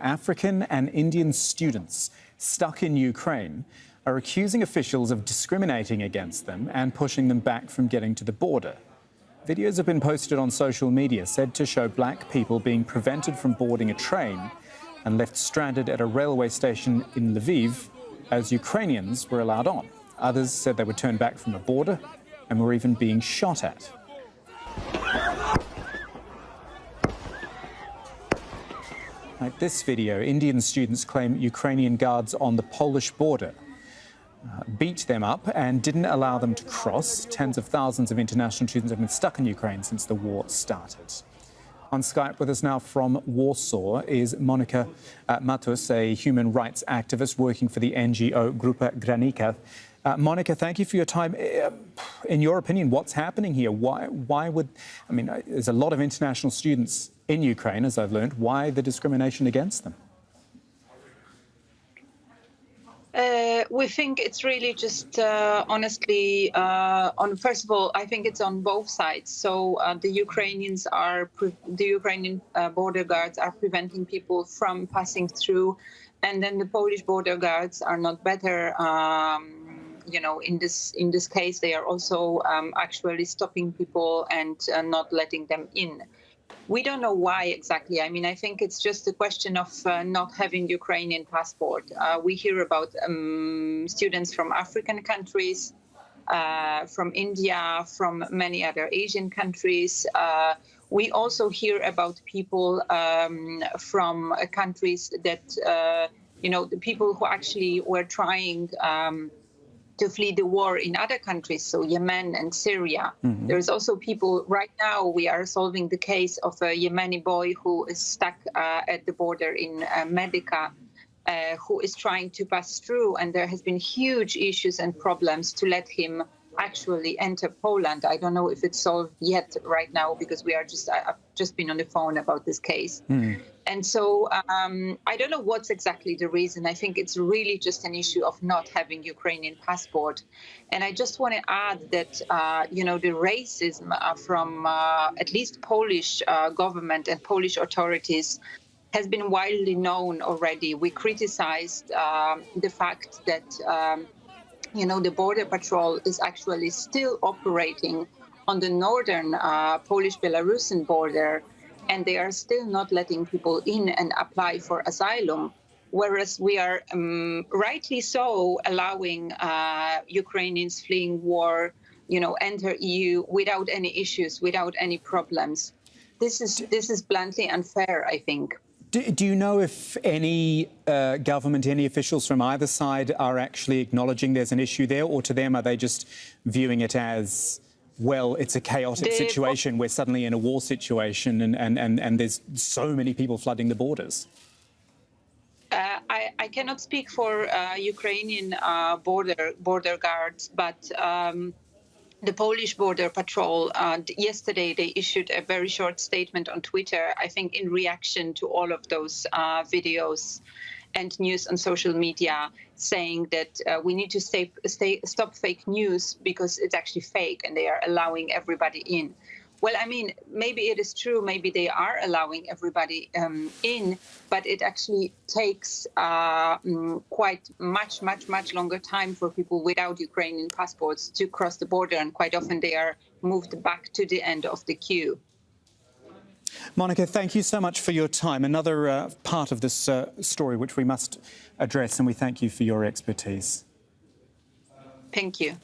African and Indian students stuck in Ukraine are accusing officials of discriminating against them and pushing them back from getting to the border. Videos have been posted on social media said to show black people being prevented from boarding a train and left stranded at a railway station in Lviv as Ukrainians were allowed on. Others said they were turned back from the border and were even being shot at. Like this video, Indian students claim Ukrainian guards on the Polish border beat them up and didn't allow them to cross. Tens of thousands of international students have been stuck in Ukraine since the war started. On Skype with us now from Warsaw is Monika Matus, a human rights activist working for the NGO Grupa Granica. Monika, thank you for your time. In your opinion, what's happening here? Why would, I mean, there's a lot of international students in Ukraine, as I've learned. Why the discrimination against them? We think it's really just, honestly, first of all, I think it's on both sides. So the Ukrainian border guards are preventing people from passing through, and then the Polish border guards are not better. You know, in this case, they are also actually stopping people and not letting them in. We don't know why exactly. I mean, I think it's just a question of not having Ukrainian passport. We hear about students from African countries, from India, from many other Asian countries. We also hear about people from countries that, you know, the people who actually were trying to flee the war in other countries, so Yemen and Syria. Mm-hmm. There's also people, right now we are solving the case of a Yemeni boy who is stuck at the border in Medica, who is trying to pass through, and there has been huge issues and problems to let him actually enter Poland. I don't know if it's solved yet right now, because I've just been on the phone about this case. Mm. And so I don't know what's exactly the reason. I think it's really just an issue of not having Ukrainian passport. And I just want to add that, you know, the racism from at least Polish government and Polish authorities has been widely known already. We criticized the fact that you know, the border patrol is actually still operating on the northern Polish-Belarusian border, and they are still not letting people in and apply for asylum, whereas we are rightly so allowing Ukrainians fleeing war, you know, enter EU without any issues, without any problems. This is bluntly unfair, I think. Do you know if any government, any officials from either side are actually acknowledging there's an issue there, or to them are they just viewing it as, well, it's a chaotic situation, we're suddenly in a war situation and there's so many people flooding the borders? I cannot speak for Ukrainian border guards, but the Polish border patrol, yesterday they issued a very short statement on Twitter, I think in reaction to all of those videos and news on social media, saying that we need to stop fake news because it's actually fake and they are allowing everybody in. Well, I mean, maybe it is true, maybe they are allowing everybody in, but it actually takes quite much longer time for people without Ukrainian passports to cross the border, and quite often they are moved back to the end of the queue. Monika, thank you so much for your time. Another part of this story which we must address, and we thank you for your expertise. Thank you.